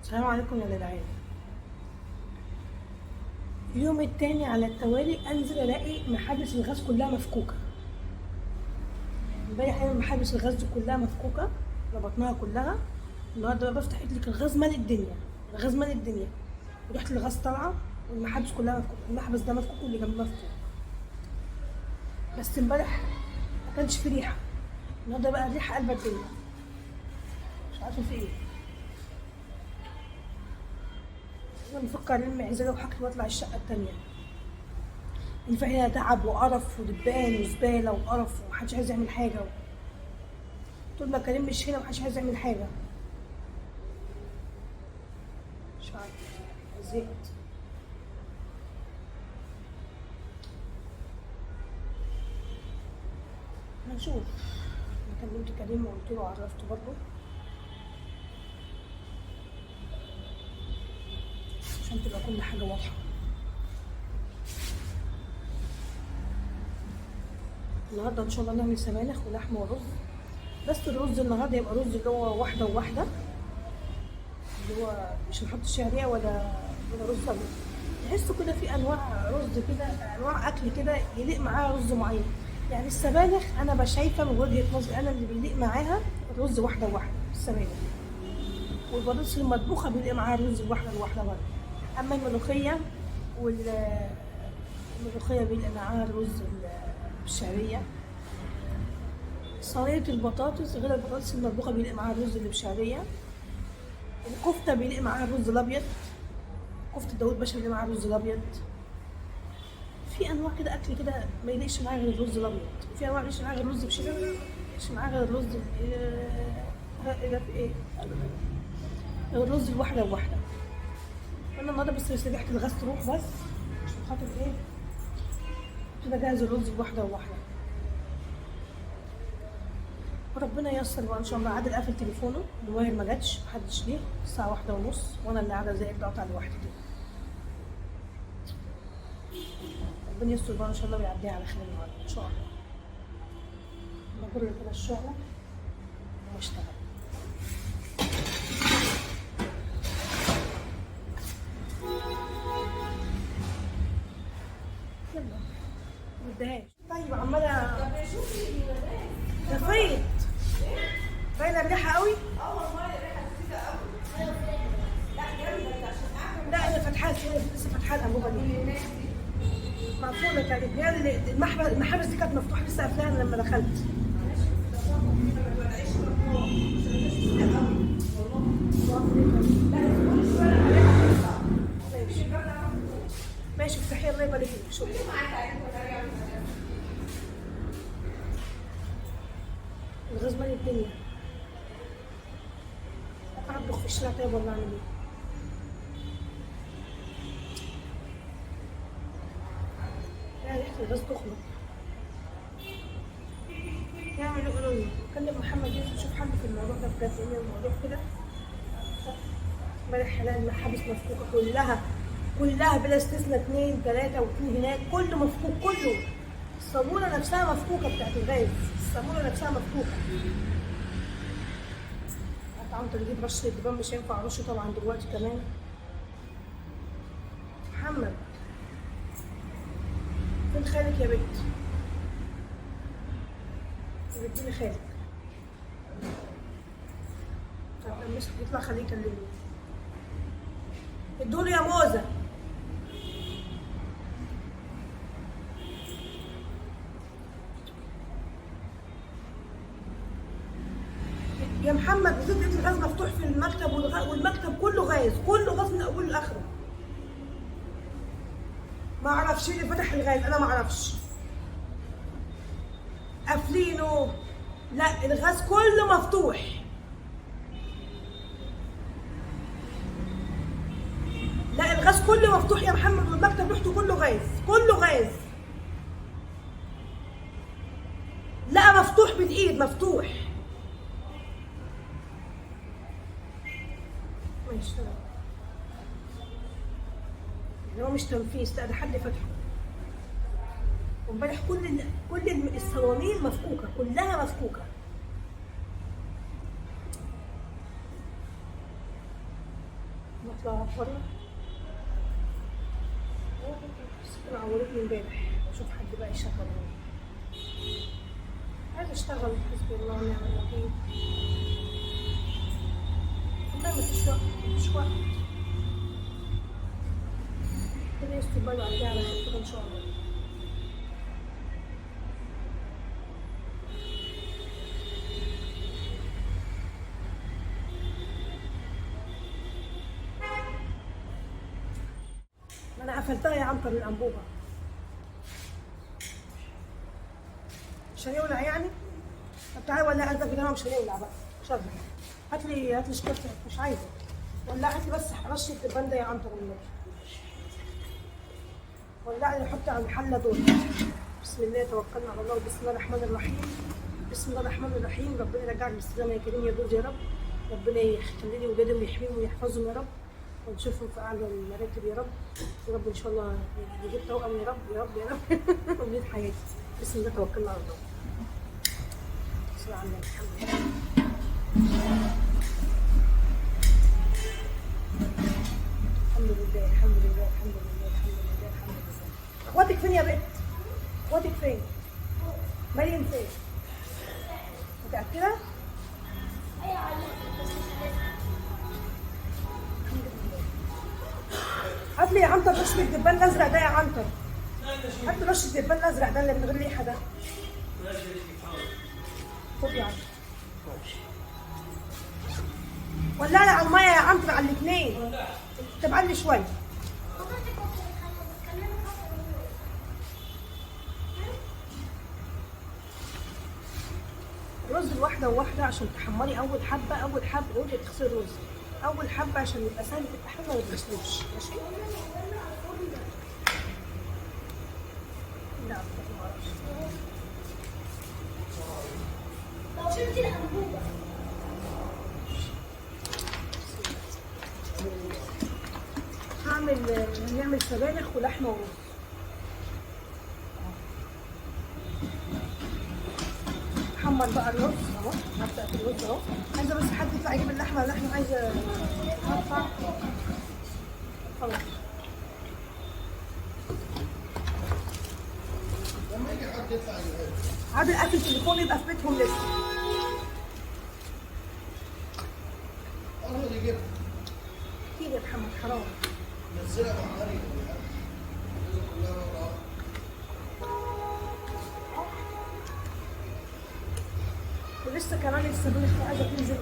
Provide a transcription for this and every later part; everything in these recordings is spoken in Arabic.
السلام عليكم يا جدعان. اليوم التاني على التوالي انزل الاقي محابس الغاز كلها مفكوكه. امبارح انا محابس الغاز دي كلها مفكوكه، ربطناها كلها. النهارده بقى بفتح لك الغاز مال الدنيا، الغاز مال الدنيا، وريحه الغاز طالعه والمحابس كلها مفكوكه، المحبس ده مفكوك واللي جنبه مفكوك. بس امبارح ما كانش في ريحه، النهارده بقى الريحه قلبة الدنيا، مش عارفه في ايه. انا بفكر الم عزاله وحاجتي واطلع الشقه التانيه. ينفع هنا تعب وقرف ودبان وزباله وقرف ومحدش عايز يعمل حاجه. طول ما كريم مش هنا محدش عايز يعمل حاجه. مش عارفه، زهقت. هنشوف. انا كلمت كريم وقلت له عرفته برضه عشان تبقى كل حاجه واضحه. النهارده ان شاء الله نعمل سبانخ ولحمه ورز، بس الرز النهارده يبقى رز اللي هو واحده وواحده، اللي هو مش هنحط شعريه ولا رز ابيض. تحسوا كده في انواع رز كده، انواع اكل كده يليق معاها رز معين. يعني السبانخ انا بشايفه من وجهه نظري انا اللي بيليق معاها الرز واحده وواحده السبانخ، والبطاطس المطبوخه بيليق معاها الرز الواحده الواحده برضه. اما الملوخيه الملوخيه بيليق معاها الرز بالشعريه. صينيه البطاطس غير البطاطس المطبوخه بيليق معاها الرز اللي بالشعريه. الكفته بيليق معاها الرز الابيض، كفته داوود باشا بيليق معاها الرز الابيض. في انواع كده اكل كده ما يليقش معاها غير الرز الابيض، وفي انواع ما يليقش معاها غير الرز بشعريه، ما يليقش معاها غير الرز ايه الرز الواحده وواحده. انا النهارده بس ريحه الغاز تروح بس عشان خاطر ايه كده جاهز الرز الواحده وواحده. وربنا ييسر بقى ان شاء الله. عادل قافل تليفونه، الموبايل ما جاتش، محدش ليه الساعه 1:30 وانا اللي قاعده زي القطع لوحدي كده. ربنا يستر بقى ان شاء الله ويعديها على خير النهارده ان شاء الله. بجر كده الشغله واشتغل. يلا ما بدهاش. طيب عماله دفيت باينه الريحه قوي. والله الريحه لذيذه قوي. لا جامده عشان اعمل. لا انا فاتحاها لسه فاتحاها الانبوبه دي مقفوله كانت، هي المحابس دي كانت مفتوحه لسه قافلاها لما دخلت. ماشي ماشي افتحي الله يبارك لك. شكرا. الغاز مالي الدنيا. اطبخ في الشارع طيب ولا اعمل ايه؟ لا ريحه الغاز تخلق. يعمل يقولوا لي كلم محمد يوسف شوف حل في الموضوع ده بجد، لان الموضوع كده. امبارح هلاقي المحابس مفكوكه كلها بلا استثناء، 2 3 و2 هناك كله مفكوك كله. الصابونه نفسها مفكوكه بتاعت الغاز، الصابونه نفسها مفكوكه. طبعا تجيب رش الدبان مش هينفع ارش طبعا دلوقتي كمان. محمد فين خالك يا بنت؟ اديني خالك. طب مش يطلع خليه يكلمني. ادوله يا موزه. يا محمد بتدي الغاز مفتوح في المكتب والمكتب كله غاز، كله غاز من اوله لاخره. ما اعرفش اللي فتح الغاز، انا ما اعرفش. قافلينه. لا الغاز كله مفتوح. لا الغاز كله مفتوح يا محمد، والمكتب ريحته كله غاز، كله غاز. لا مفتوح بالايد مفتوح. ماشي تمام. يعني هو مش تنفيذ، لا ده حد فتحه. وامبارح كل الصواميل مفكوكه، كلها مفكوكه. اطلع بره. انا عورتني امبارح، اشوف حد بقى يشغل. عايزه اشتغل، حسبي الله ونعم الوكيل. والله مفيش وقت، مفيش وقت. ربنا يستر بقى ويعديها على خير كده ان شاء الله. ما انا قفلتها يا عنتر الانبوبه. مش هيولع يعني؟ طب تعالى ولع قلبك كده، مش هيولع بقى. شغل. هات لي شكرت، مش عايزه. ولع لي بس رشه الدبان ده يا عنتر والنبي. ولع لي، حط على الحله دول. بسم الله توكلنا على الله، بسم الله الرحمن الرحيم. بسم الله الرحمن الرحيم. ربنا يرجعني بالسلامه يا كريم يا جوز يا رب. ربنا يخلي لي ولادي ويحميهم ويحفظهم يا رب، ونشوفهم في اعلى المراتب يا رب. يا رب ان شاء الله يجيب توأم يا رب يا رب يا رب. وليد حياتي. بسم الله توكلنا على الله. بسم الله الرحمن الرحيم. الحمد لله الحمد لله الحمد لله الحمد لله الحمد لله. اخواتك فين يا بنت؟ اخواتك فين؟ مريم فين؟ متأكدة؟ هات لي يا عنتر رشة الدبان الازرق ده يا عنتر. هات لي رشة الدبان الازرق ده اللي من غير ريحة ده. خد يا عنتر. ولع لي على المية يا عنتر على الاثنين. تبعد لي شوية. رز الواحدة وواحدة عشان تحمري أول حبة أول حبة. وانت تغسلي الرز أول حبة عشان يبقى سهل في التحمير وما يتغسلوش. ماشي؟ لا ما اعرفش. شلتي الأنبوبة. هنعمل سبانخ ولحمة ورز. حمر بقى الرز اهو. هبدأ في الرز اهو. عايزة بس حد يطلع يجيب اللحمة. اللحمة عايزة اقطع. خلاص. لما يجي حد يطلع يجيبها. عادل قافل التليفون يبقى في بيتهم لسه. انا اللي جبت. كتير يا محمد حرام. نزلها مع مريم. كلها مرة. ولسه كمان السبانخ عايزة تنزل.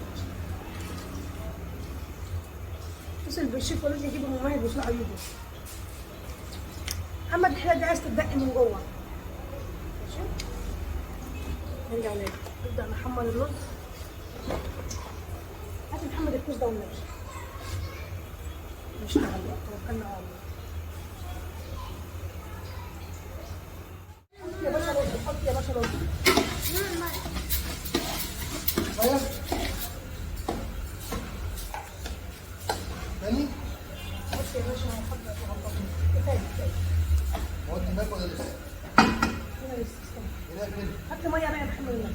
اتصل بالشيف وقال لي يجيبوا مميز ويطلعوا يجوا. محمد الحلال دي عايز تدقي من جوه. ماشي؟ نرجع نبدأ نحمر الرز. هات محمد الكوز ده والنبي. نشتغل بقى توكلنا على الله. حط يا باشا رز، حط يا باشا رز. طيب. تاني؟ حط يا باشا حط يا باشا. كفاية كفاية. هو انت باك ولا لسه؟ هنا لسه استنى. هنا كده. هات لي مية بقى يا محمد النبي.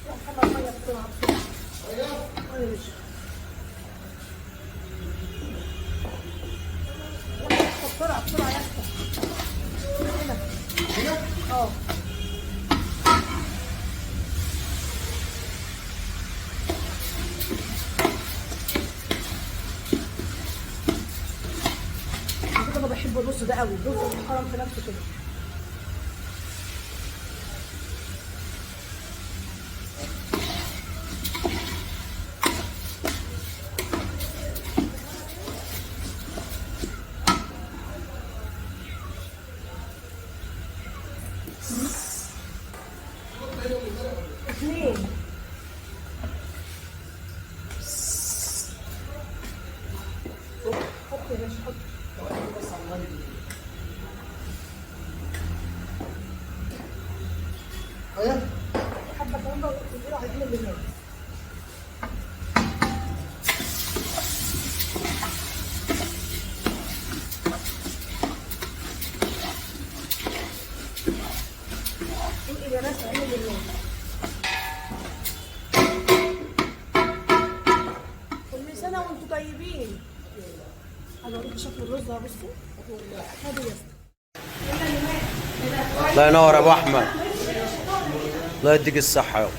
روح حمر مية بسرعة بسرعة. ايوه. مية مش. بسرعة بسرعة يا اسطى. هنا. هنا؟ اه. على فكرة انا بحب الرز ده قوي. الرز محترم في نفسه كده. اثنين. حط يا باشا حط. بس على المية. ايوه. حبة كمان بقى وتنزلوا على العين اللي هناك. انقل يا ناس العين اللي هناك. عايزه اوريكي شكل الرز اهو، بصي. هادي يا اسطى. الله ينور يا ابو احمد، الله يديك الصحه يابا.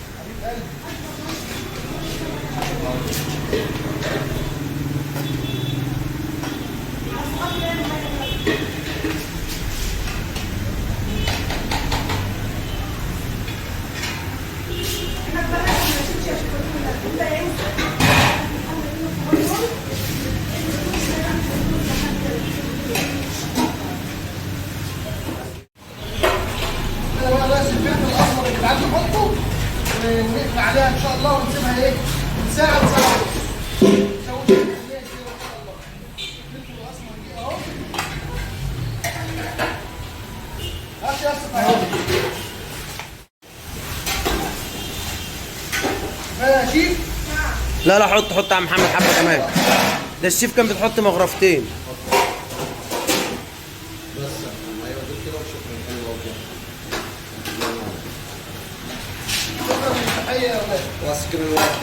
انا بقى بس الفلفل الاصفر اللي عندي نحطه ونقفل عليها ان شاء الله ونسيبها ايه؟ من ساعه لساعه ونص. نسوي فيها تقلية كده ان شاء الله. الفلفل الاسمر دي اهو. هات يا اسطى اهو. كفايه يا شيف؟ لا لا، حط يا عم محمد حبه كمان. ده الشيف كان بتحط مغرفتين. شكرا للتحيه يا ولاد. واسكر الوقت.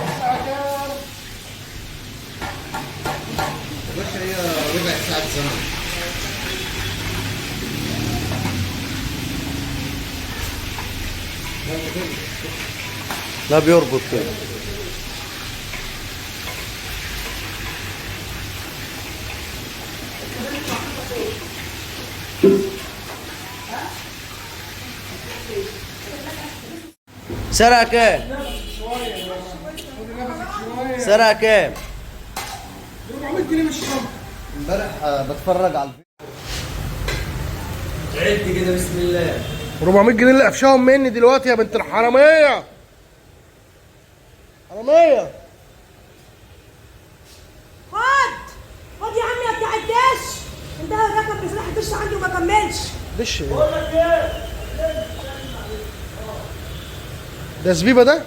الساعه كام؟ يا باشا هي ربع ساعة زمن. لا بيربط كده. سرقة كام؟ سرقة كام؟ 400 جنيه مش الشنطه. امبارح بتفرج على عد كده بسم الله. 400 جنيه اللي قفشاهم مني دلوقتي يا بنت الحراميه. حراميه. خد يا عم يا بتاع الدش، انت ركب بسلاح الدش عندي وما كملش. دش ده زبيبه ده؟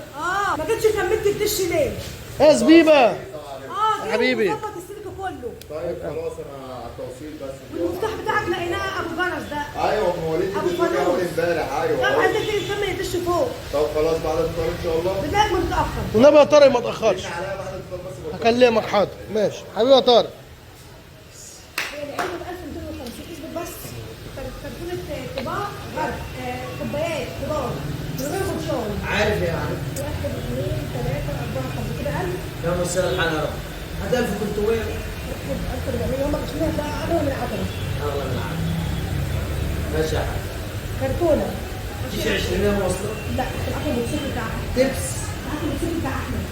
ما جيتش كملت الدش ليه؟ ايه زبيبه؟ يا حبيبي. ظبط السلك كله. طيب خلاص انا على التوصيل بس. والمفتاح بتاعك لقيناه ابو جرس ده. ايوه مواليد أبو الدنيا فانوس. اول امبارح. طب ايوه عايزك تكمل الدش فوق. طب خلاص بعد الفطار ان شاء الله. بتلاقيك متاخر. والنبي يا طارق ما تاخرش. عليا بعد الفطار بس. هكلمك حاضر ماشي حبيبي يا طارق. هي العلبه ب 1250 اثبت بس. كرتونه كبار غرب كوبايات كبار من غير غطيان. عارف يا عم. 1 2 3 4 5 كده 1000. يا مساء الحال يا رب. هات 1300. 1400 هم عشان ده اغلى من العتبه. اغلى من العالم. ماشي يا حاج. كرتونه. مفيش 20 واصله. لا الاكل الموتوسيكل بتاع احمد. تبس. الاكل الموتوسيكل بتاع احمد.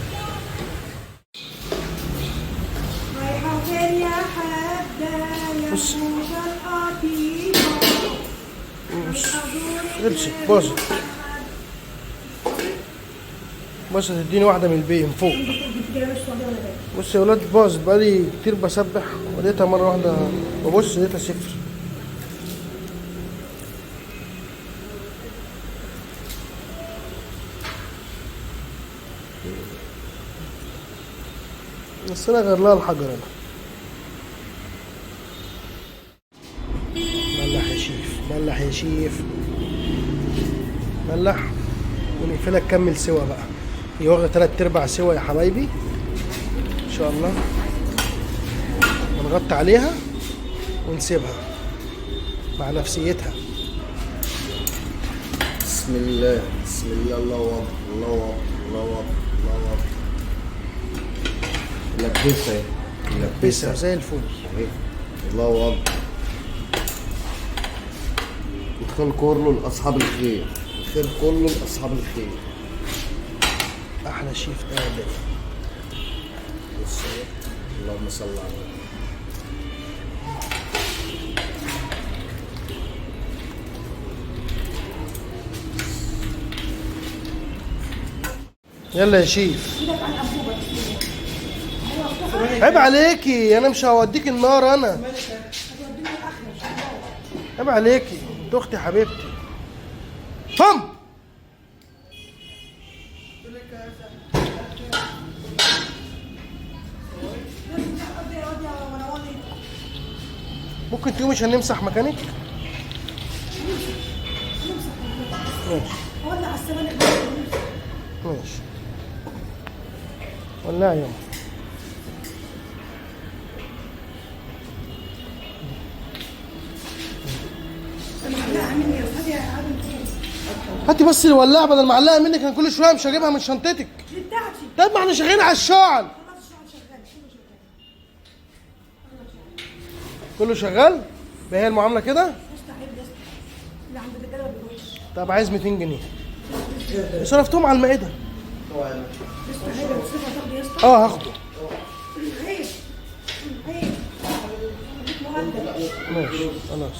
رايحه فين يا حاجه يا موجه القطيفه. امسك بص بص تديني واحده من البي من فوق. بص يا ولاد باظت بقالي كتير بسبح ولقيتها مره واحده ببص لقيتها صفر. بس انا غير لها الحجر انا. ملح يا شيف ملح يا شيف ملح ونقفلها تكمل سوا بقى. هي واخده 3/4 سوا يا حبايبي ان شاء الله. ونغطي عليها ونسيبها مع نفسيتها. بسم الله بسم الله الله اكبر الله اكبر الله اكبر الله اكبر. لبسها اهي لبسها زي الفل. اهي الله اكبر. الخير كله لاصحاب الخير. الخير كله لاصحاب الخير. احلى شيف قادر. بص اهي. اللهم صل على النبي. يلا يا شيف. عيب عليكي انا مش هوديك النار انا. عيب عليكي انت اختي حبيبتي. فم ممكن تقومي عشان نمسح مكانك؟ ماشي. ولع السبانخ بقى. ماشي. ولع يلا. معلقه مني يا استاذ يا عادل فين؟ هاتي بس الولاعه بدل ما اعلقها منك، انا كل شويه مش هجيبها من شنطتك. دي بتاعتي. طب ما احنا شغالين على الشعل. خلاص الشغل شغال كله شغال. كله شغال؟ هي المعامله كده؟ مستحيل يا اسطى. اللي عند الرجاله ما بيروحش. طب عايز 200 جنيه. صرفتهم على المائده. مستحيل يا استاذ هتاخده يا اسطى. اه هاخده. عيب عيب. اديك مهندل. ماشي خلاص.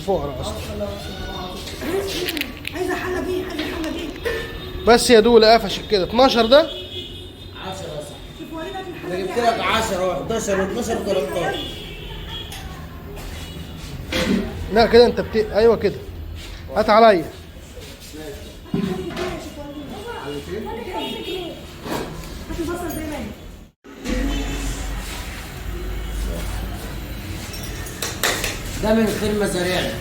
فقرا اصلا. عايزه حله دي عايزه حله دي. بس يا دول قفشت كده 12 ده. 10 صح. شوف وريني الحله انا دي. جبت لك 10 و11 و12 و13. لا كده انت ايوه كده. هات عليا. هات البصل زي ما هي. ده من خير مزارعنا.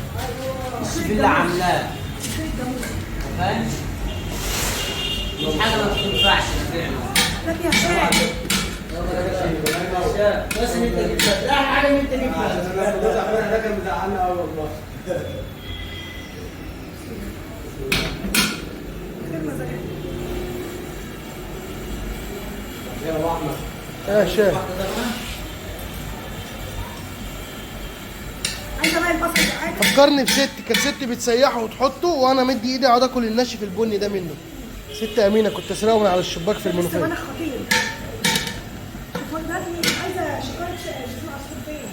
الشيف اللي عاملاه. فاهم؟ مش حاجه ما بتنفعش نبيعها. هات يا شاي. بس ان انت جبتها. لا حاجه ان انت جبتها. ده كان مزعلنا قوي والله. يا ابو احمد. يا شايف. عايزه بقى البصل ده عايزه. فكرني بست، كانت ست بتسيحه وتحطه وانا مدي ايدي اقعد اكل الناشف البني ده منه. ست امينه كنت اسرقه من على الشباك في المنوفيه. السبانخ خطير. شوف ده عايزه شوكولاته شوفوا عصفور فين.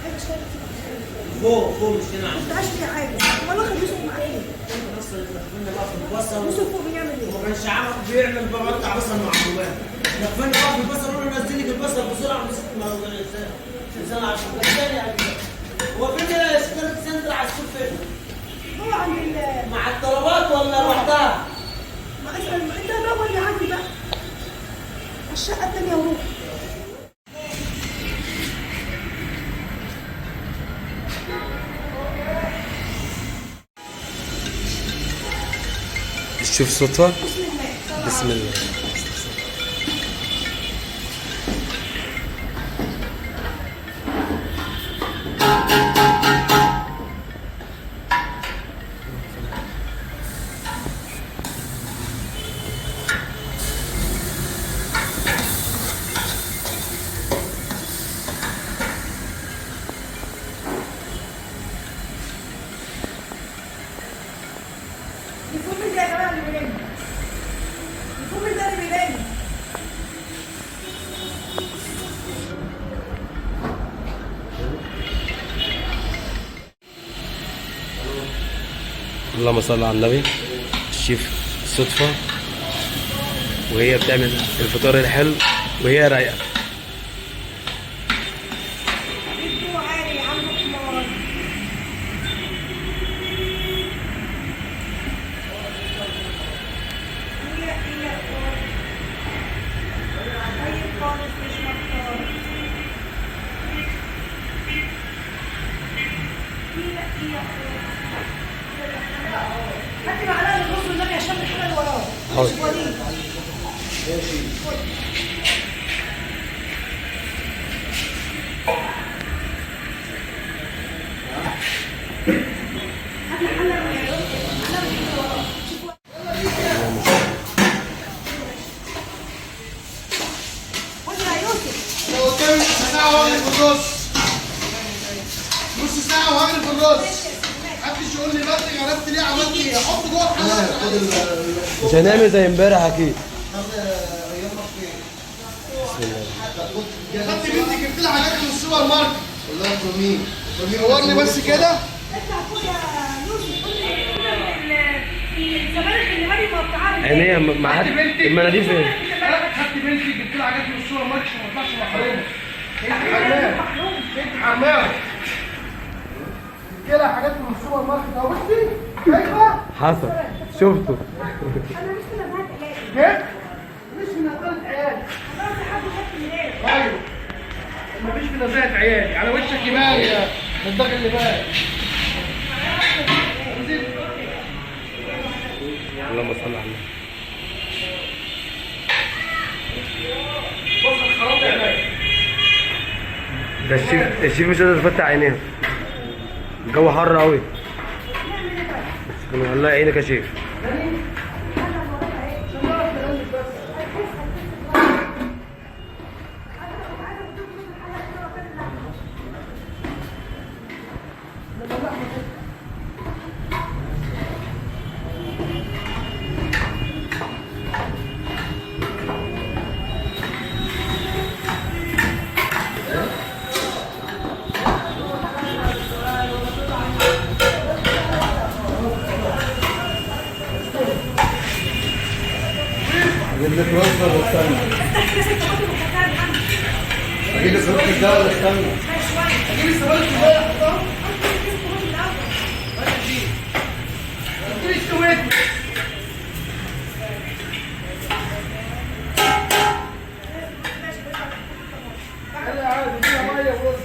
عايزه شوكولاته فوق مش هنا. ما تبقاش فيها حاجه. والله خلي يوسف معايا. يوسف فوق بيعمل ايه؟ ما كانش عارف بيعمل بقطع بصل مع حلوان. لفني بقى في البصل قول له نزل لي البصل بسرعه مسكت ما انسان عشان الثاني يعني. هو فين شكلت سندر على السوق فين؟ هو عند مع الطلبات ولا لوحدها؟ ما اسال انت دور اللي عندي بقى. الشقه الثانيه وروح. شوف صدفة. بسم الله. يكون من ده يا جماعه اللي بيلم. يكون من ده اللي بيلم. اللهم صل على النبي. الشيف صدفة وهي بتعمل الفطار الحلو وهي رايقة. بيجوا عالي عنده حمار. هي طيب خالص مش مختار. هاتي معلقه من نص النبي عشان الحاجه اللي وراه. حاضر. مش وليد. هاتي حله من حله من اللي وراه. شوفوا. خد يا يوسف. لو قدامي نص ساعه وهغرف الرز. نص ساعه وهغرف الرز. محدش يقول لي بدري غرفت ليه عملت ايه؟ احطه جوه الحله. مش هنعمل زي امبارح اكيد. خدت بنتي جبت لها حاجات من السوبر ماركت. والله مين؟ صورني بس كده. اطلع فوق يا يوسف. قول لي الزمالك اللي هاري مقطعاني. عينيا مع المناديل فين؟ خدت بنتي جبت لها حاجات من السوبر ماركت عشان ما تطلعش محرومه. انت حمام. جبت لها حاجات من السوبر ماركت اهو بصي. شايفه؟ حصل شفته. انا لسه نزهت علاج. جبت؟ مش من نزاهة عيالي. خلاص يا حاج خدت من ايه؟ ايوه. مفيش في نزاهة عيالي، على وشك يبان يا الدغ اللي بان. اللهم صل على النبي. بص الخراب ده هناك. ده الشيف مش قادر يفتح عينيه. الجو حر قوي. الله يعينك يا شيف. اجيب لك رز ولا استنى؟ اجيب لك رز ده ولا استنى؟ اجيب السبانخ ازاي احطها؟ اديني استويت. يلا يا عم اديها ميه ورز.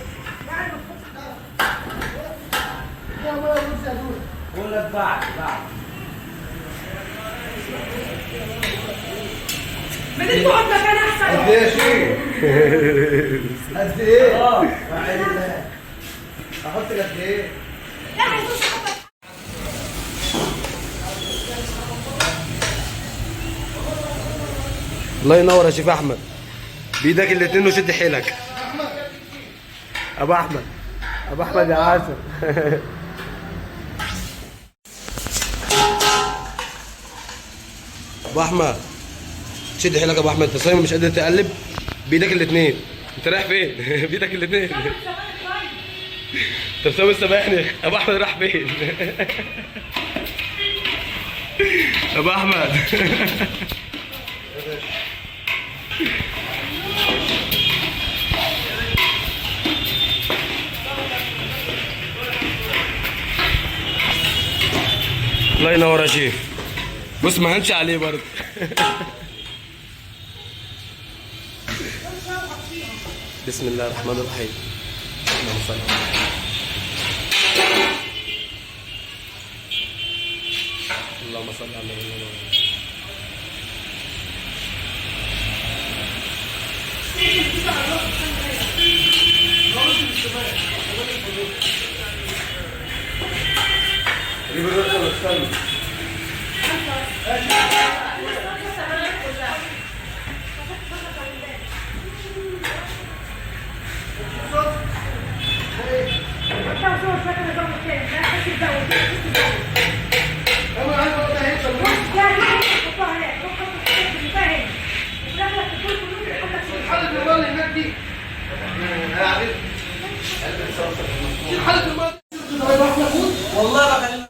اديها ميه ورز يا دود. بقول لك بعد ما تقعد مكان احسن. قد ايه يا شيخ؟ قد ايه؟ احط قد ايه؟ لا هيخش حتى. الله ينور يا شيف احمد. بايدك الاتنين وشد حيلك. ابو احمد يا عسل. ابو احمد شد حيلك يا ابو احمد. انت صايم مش قادر تقلب بايدك الاتنين. انت رايح فين؟ بايدك الاتنين. انت مسوي السباحني. ابو احمد راح فين؟ ابو احمد. الله ينور يا شيف. بص ما هنش عليه برضه. بسم الله الرحمن الرحيم. اللهم صل على النبي. اللهم صل على النبي. اجيب الرز ولا استنى؟ الحلة المال اللي هناك دي. الحلة المال. والله بكلمك.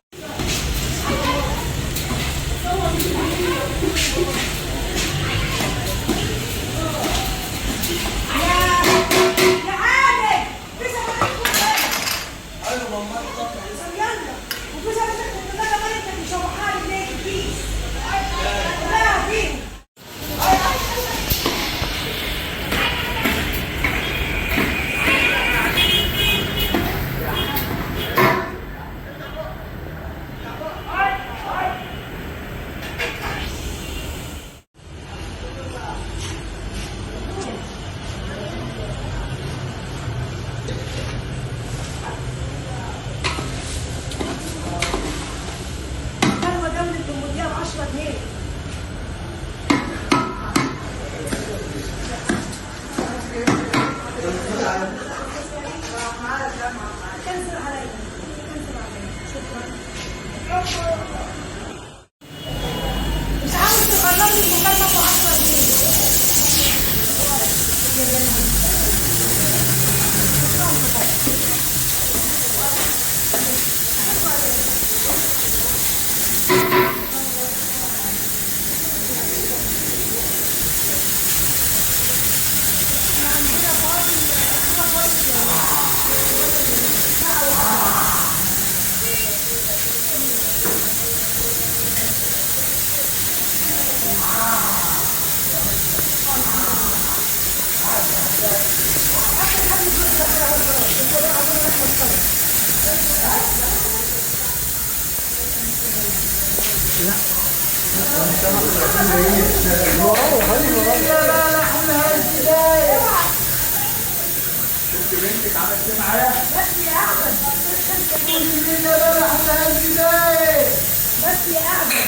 بس يا أعمل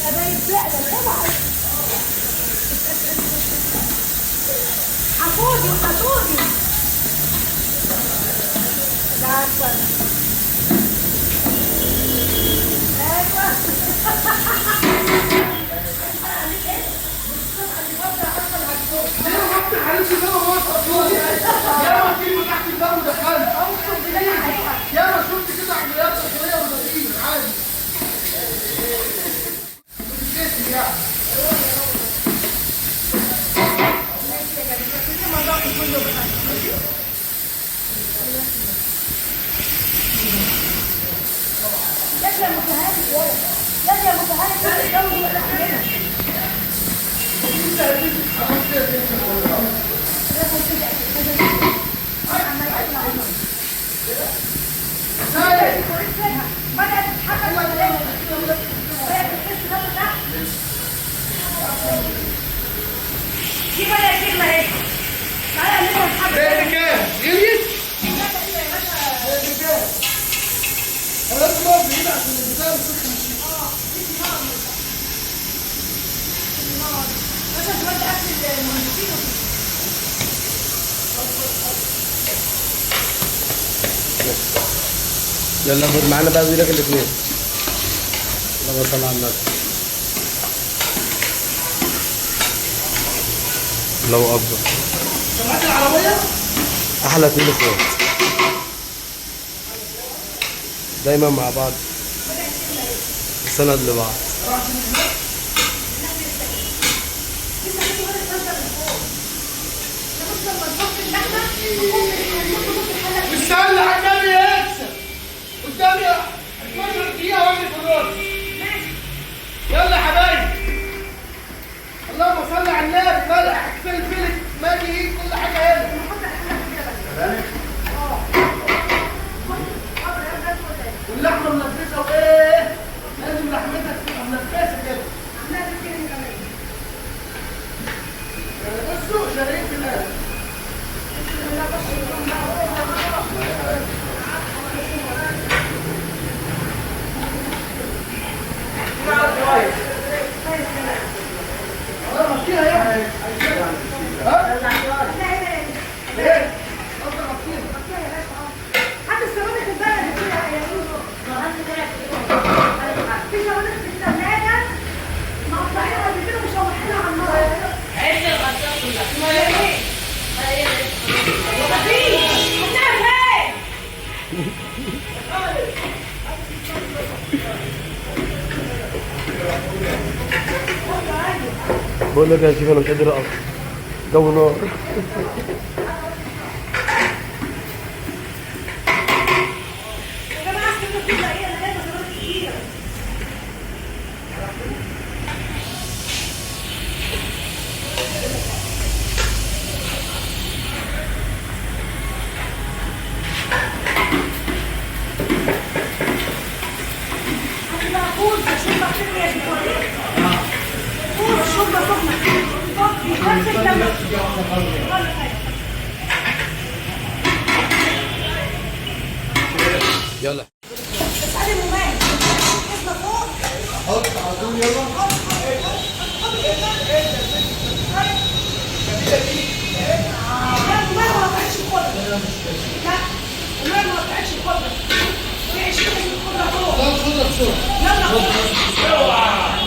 حبايب فعلا طبعا حفوظي وحفوظي ده عارفة ايوه ليه ما بتحلش ده وقت يا ما في تحت الدم دخلت يا ما شفت كده عمليات داخليه وزكيه عادي بتتكسر يعني يا متهاني يا متهاني تتجوز ولا حاجه يلا خد معانا بقى زيك الاثنين. اللهم صل على النبي. الله اكبر. سمعت العربيه؟ احلى اتنين اخوات دايما مع بعض سند لبعض. استنى على النبي يكسب قدامي 12 دقيقه واجي في الرد. يلا يا حبايبي اللهم صل على النبي. ملح فلفل ماجي كل حاجه هنا. واللحمه منفسه وايه؟ لازم لحمتك تبقى منفسه كده. بصوا شريك في الاكل. فيها يعني ها؟ ليه؟ حتى السوالف البلد فيها يا في سوالف في الثلاجة مقطعينها قبل كده ومشوحينها على النار. عيش الغسالة كلها. بقول لك يا شيخ انا مش قادر اقف جو نار. يلا حط على طول يلا. لا الخضرة بسرعة.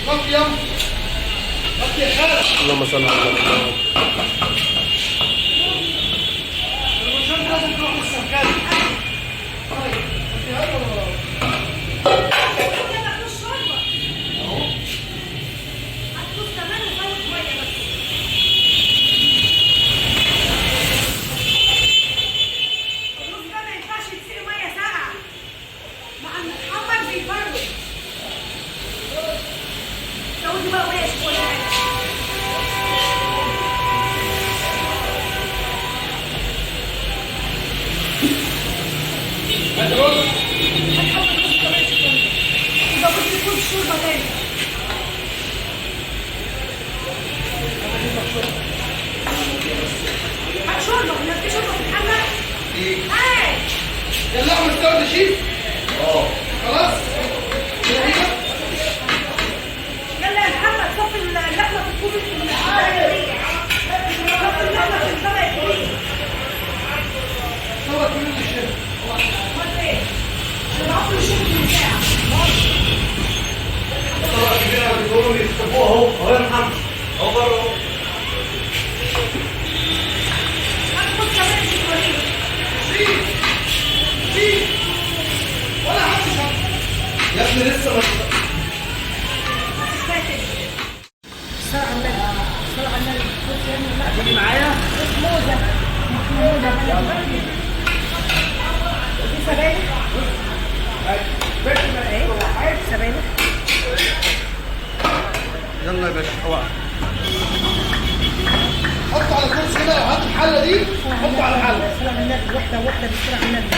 غطي يلا. غطي يا خالد. اللهم صل على النبي. المشروع لازم تروح للسكان. يبقى ممكن يكون شوربه تاني. هات شوربه، ولا في شوربه في الحله؟ هات. اللحمه استوت يا شيف؟ خلاص؟ يلا يا محمد صفي اللحمه في الكوب في الطبق الكبير. صفي اللحمه في الطبق الكبير. سوا كل الشيف. امال ايه؟ انا بعمل الشغل من ساعه. الطبق الكبير اللي بيقولوا يفتحوه اهو يا محمد اهو بره اهو. هاخد كمان شوكولاته. ولا حد شاف. يا ابني لسه ما الصلاة على النبي، الصلاة على النبي. هتيجي معايا؟ موزة، دي سبانخ. اهي سبانخ. يلا يا باشا اوعى. حطوا على الكرسي كده، هات الحله دي حطوا على الحله. الصلاة على النبي، واحدة واحدة بالصلاة على النبي.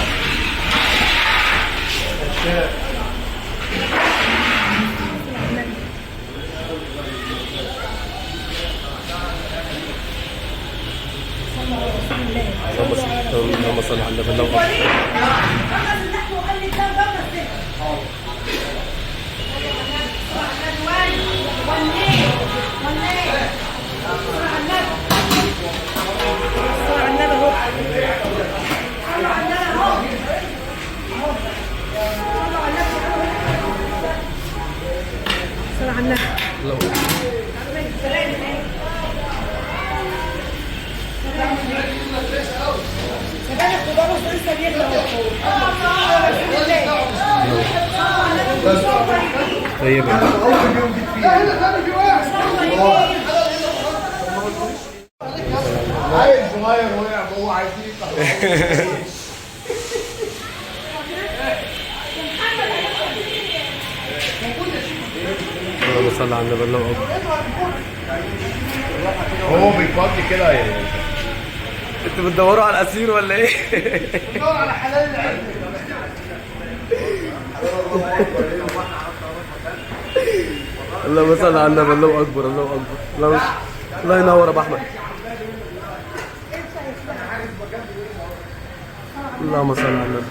الصلاة على النبي. صلى على رسول الله. اللهم صل على النبي. اللهم وليد، غمس اللحم وخلي الدم غمس كده. طيب لا هنا ثاني في واحد. عيل صغير وقع وهو عايزين يفتحوا. اللهم صل على النبي. الله اكبر. هو بيفضي كده يعني. انتوا بتدوروا على الاسير ولا ايه؟ دور على حلال العلم. اللهم صل على النبي. الله اكبر. الله اكبر. الله ينور يا ابو احمد. اللهم صل على النبي.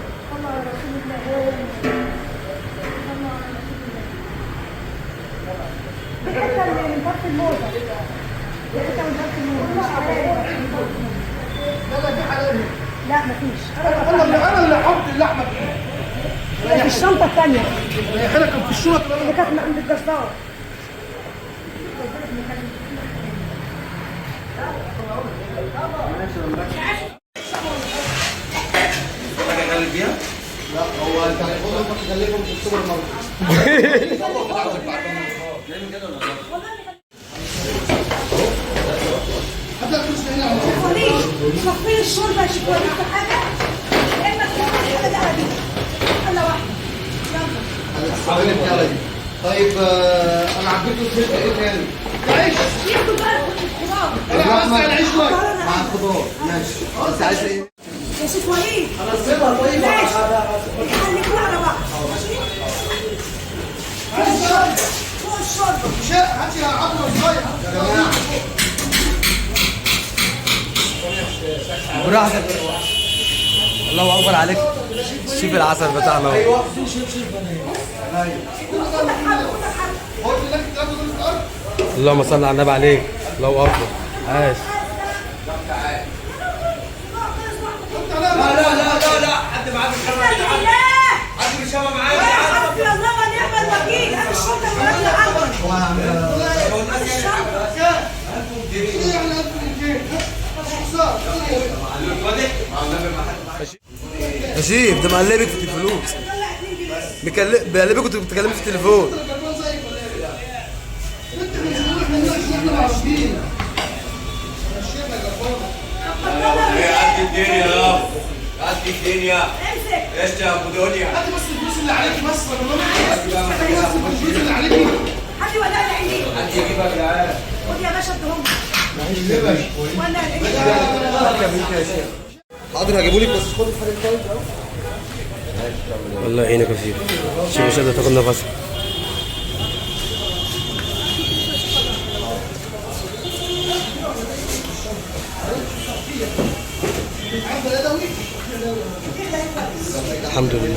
لا مفيش. انا اللي احط اللحمه في الشنطة الثانية هنا كان في الشنط اللي كانت عند الجزار. لا هو انت هتقول انت تخليهم في السوبر ماركت. هذا الكرسي هنا صفين الشوربة شوية في حاجة، يا إما تكون حاجة ذهبي. حلة واحدة. يلا. طيب انا عبيته الزبده ايه تاني؟ العيش. ياخدوا بقى الخضار. انا عايز العيش شويه. مع الخضار ماشي. انت عايز ايه؟ يا شيخ وليد. هنسيبها طيب ماشي. خليكوا على بعض. ماشي. فوق الشوربة. فوق الشوربة. شاء هاتي عظمه صغيره يا جماعه. براحتك. الله اكبر عليك. شوف العسل بتاعنا اهو. قلت لك تاخد الارض. اللهم صل على النبي عليك. الله اكبر. عاش. لا حد معاه بالشمع. بالله. حد بالشمع معايا. حسبي الله ونعم الوكيل. أنا الشرطة مراتي عنك. ايه يعني 1200 صار. يا شيف ده مقلبك في الفلوس. بقلبك كنت بتتكلمي في التليفون. قد الدنيا يا قد الدنيا. امسك. ايش يا ابو دنيا؟ هاتي بس الفلوس اللي عليكي بس الفلوس اللي عليكي. حد ولا عيني. حد يجيبك يا عيال. خد يا باشا ادهم. ولا عيني. حاضر هجيبه لك بس خد الحاجه الثالثه اهو. الله يعينك يا شيف. شوف مش قادر تاخد نفسك. الحمد لله.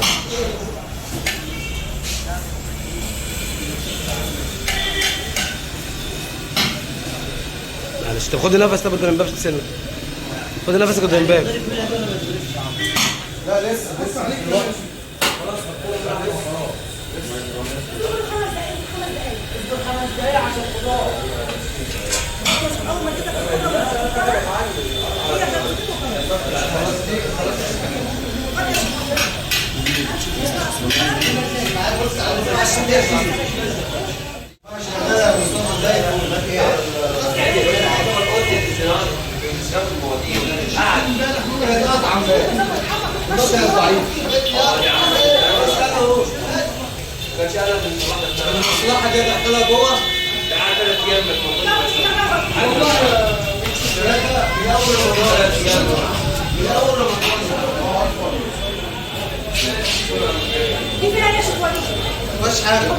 معلش طب خد نفس، طب قدام الباب تسلم. خد نفسك قدام الباب. لا لسه دلوقتي. المصلحه دي دخلها جوه. تعال 3 ايام من اول رمضان. دي فيها ليش كويس. مش حاجه ما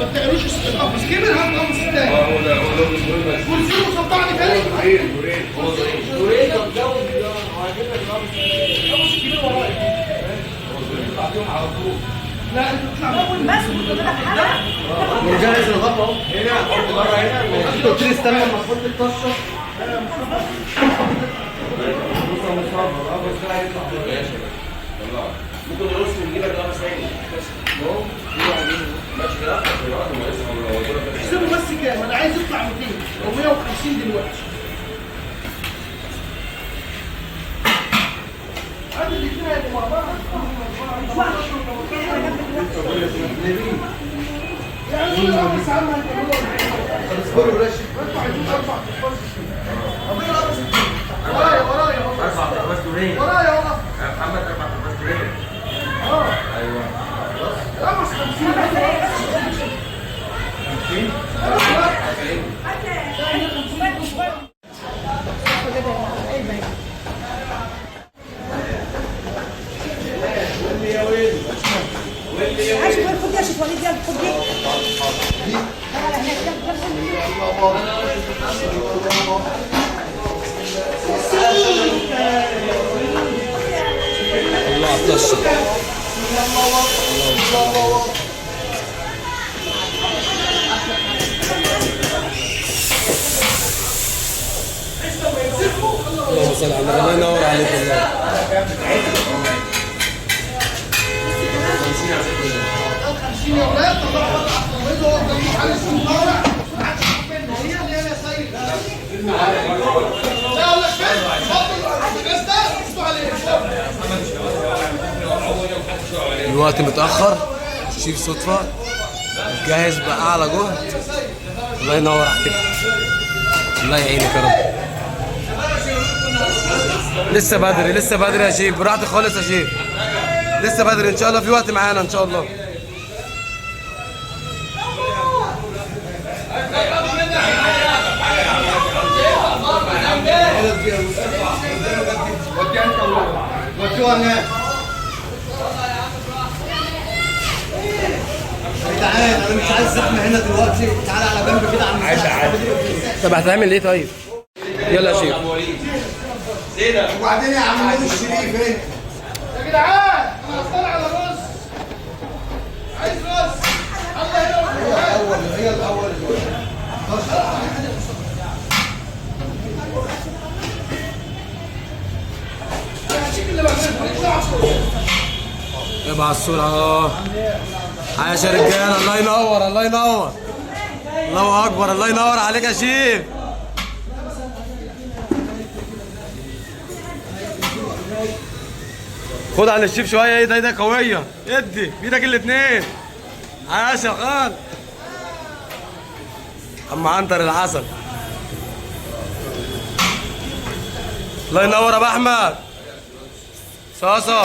بتقروش القفص كبر، هات قفص تاني. والفيل وصبعني تاني. لا انت تطلع اول بس كنت كده في حلقه. مجهز الغطا اهو. هنا حط بره هنا. انت قلت لي استنى لما تحط الطشه. ممكن نرص ونجيب لك قفص تاني. ماشي كده. احسبه بس كام؟ انا عايز يطلع 200 او 150 دلوقتي. عدد الاثنين هيبقوا مع بعض. يعني كل قفص عم اصبروا ولا شيء. انتوا عايزين 4 قفص. ورايا ورايا والله. يا محمد 4 قفص. ايوه قفص 50. عايش غير خد يا شيخ وليد يلا خد دي. تعالى هناك الله على الطشه. اللهم صل على النبي. الله ينور عليك والله. 50 يا ولاد طلعوا بره على الترابيزه وهو كان محل اسمه طالع. ما حدش عارفين هي اللي انا سيد. لا ولا شيء. اتفضل بس ده اصبر عليه. الوقت متأخر. الشيف صدفة جاهز بأعلى جهد. الله ينور عليك. الله يعينك يا رب. لسه بدري لسه بدري يا شيف، براحتك خالص يا شيف. لسه بدري ان شاء الله، في وقت معانا ان شاء الله. ودوها هناك. تعالى انا مش عايز زحمه هنا دلوقتي، تعالى على جنب كده عم. عادي. طب هتعمل ايه طيب؟ يلا يا شيف. وبعدين يا عم نور الشريف ايه؟ يا جدعان انا هطلع على رز. عايز رز. الله ينور. هي الاول. ابقى على السرعة. عايش يا رجالة. الله ينور الله ينور. الله أكبر. الله ينور عليك يا شيف. خد على الشيف شوية. ايه ده؟ ايدك قوية. ادي بإيدك الاتنين. عاش يا خال. عم عنتر العسل. الله ينور يا أبو أحمد. صاصة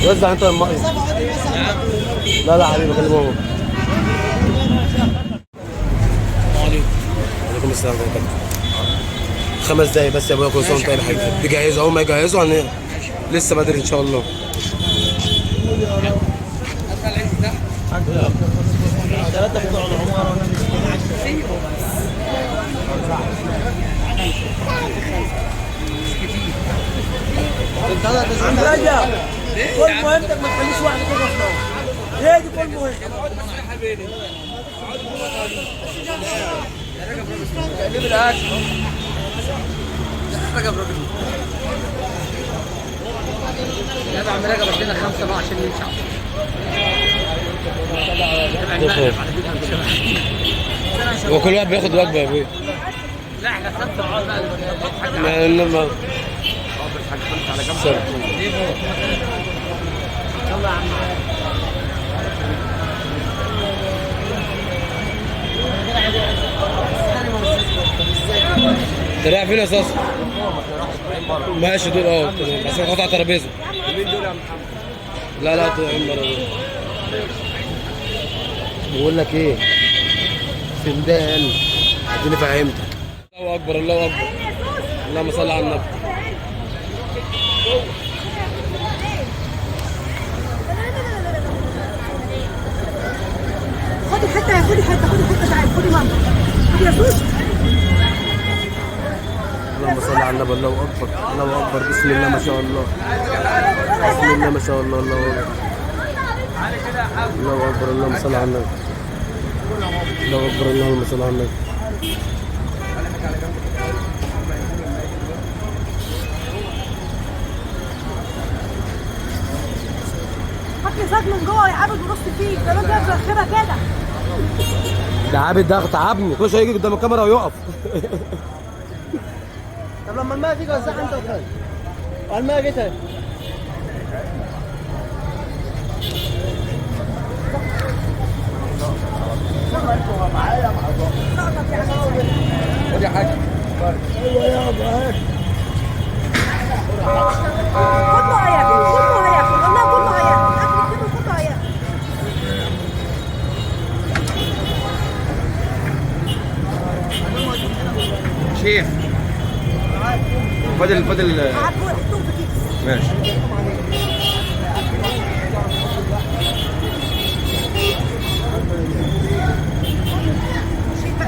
وزع انت المية. لا لا حبيبي خلي ماما. عليكم السلام ورحمة الله. 5 دقايق بس يا ابويا، كل سنه وانت طيب. حاجه بيجهزوا اول ما يجهزوا لسه بدري ان شاء الله. ثلاثة بتوع العمارة. عم رجع كل مهمتك ما تخليش واحد كده في هي دي كل مهمتك. جيب الاكل رجب رجب يا عم رجب ادينا 5 بقى عشان نمشي. هو كل واحد بياخد وجبه يا ابويا. لا احنا 5 بقى ما انما على جنب. يلا يا عم. انت رايح فين يا صاصا؟ ماشي دول بس نحط على الترابيزه. لا لا طلعين بره دول. بقول لك ايه؟ سندان اديني فهمتك. الله اكبر الله اكبر. اللهم صل على النبي. خدي حته خدي حته خدي حته تعالي خدي ماما خدي يا سوس. اللهم صل على النبي. الله اكبر الله اكبر. بسم الله ما شاء الله. بسم الله ما شاء الله. الله اكبر الله اكبر. اللهم صل على النبي. الله اكبر اللهم صل على النبي. حطي زاد من جوه يا عابد ورص فيه ده ما جاب خيبه كده. ده عابد ده تعبني. كل شويه يجي قدام الكاميرا ويقف. طب لما الماء تيجي وزعها انت وخالد. والماء جيت اهي. خد يا حاج. ايوه يابا. كله هياكل كله هياكل والله كله هياكل اكل كده كله هياكل. شيف فاضل عبوا حطوهم في كيس. ماشي.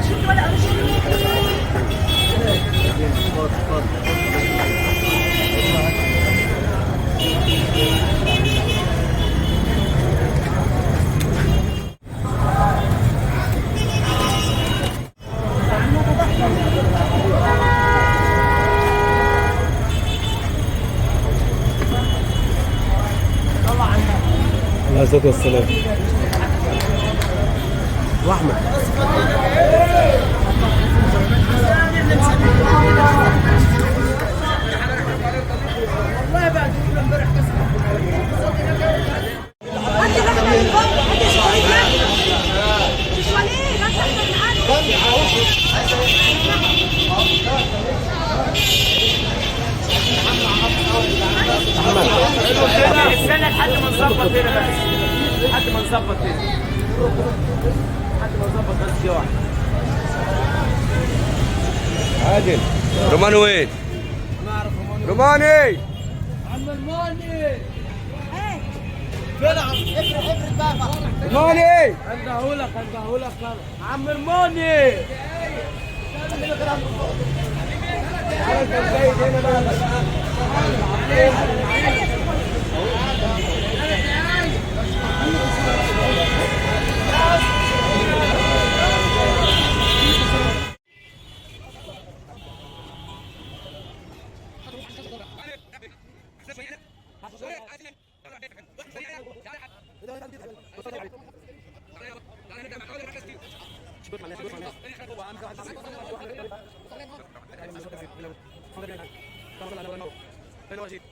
شيل ولا عليه الصلاه والسلام. واحمد والله بقى جبنا امبارح كسر. انت لحمه من جوه انت مش وليه لا تحمل استنى لحد ما نظبط هنا بس. لحد ما نظبط هنا. لحد ما نظبط بس يا واحد. عادل. روماني وين؟ انا اعرف روماني. عم الماني. فين افرد بقى. روماني. هندهولك انا. عم الماني. Gracias.